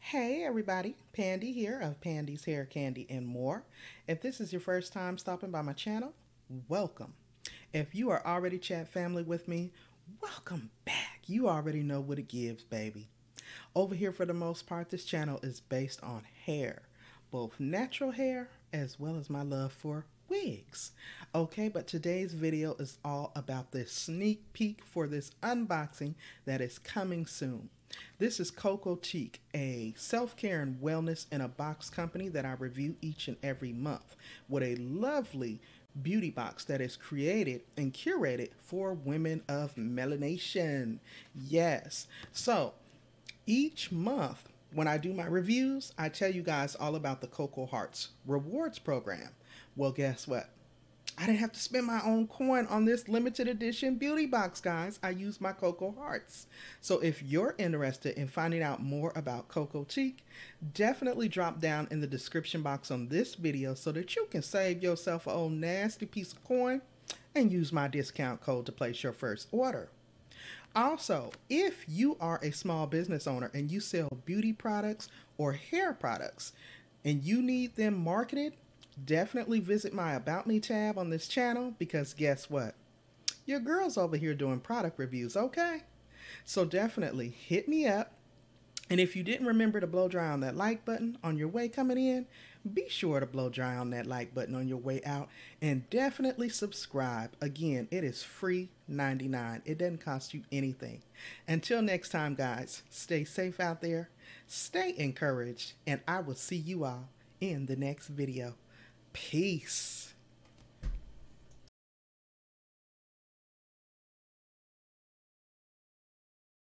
Hey everybody, Pandi here of Pandi's Hair, Candy, and More. If this is your first time stopping by my channel, welcome. If you are already chat family with me, welcome back. You already know what it gives, baby. Over here, for the most part, this channel is based on hair, both natural hair as well as my love for wigs. Okay, but today's video is all about this sneak peek for this unboxing that is coming soon. This is Cocotique, a self-care and wellness in a box company that I review each and every month with a lovely beauty box that is created and curated for women of melanation. Yes. So each month when I do my reviews, I tell you guys all about the CoCorewards rewards program. Well, guess what? I didn't have to spend my own coin on this limited edition beauty box, guys. I use my CoCorewards. So if you're interested in finding out more about Cocotique, definitely drop down in the description box on this video so that you can save yourself an old nasty piece of coin and use my discount code to place your first order. Also, if you are a small business owner and you sell beauty products or hair products and you need them marketed, definitely visit my About Me tab on this channel, because guess what? Your girl's over here doing product reviews, okay? So definitely hit me up. And if you didn't remember to blow dry on that like button on your way coming in, be sure to blow dry on that like button on your way out, and definitely subscribe. Again, it is free 99. It doesn't cost you anything. Until next time, guys, stay safe out there, stay encouraged, and I will see you all in the next video. Peace.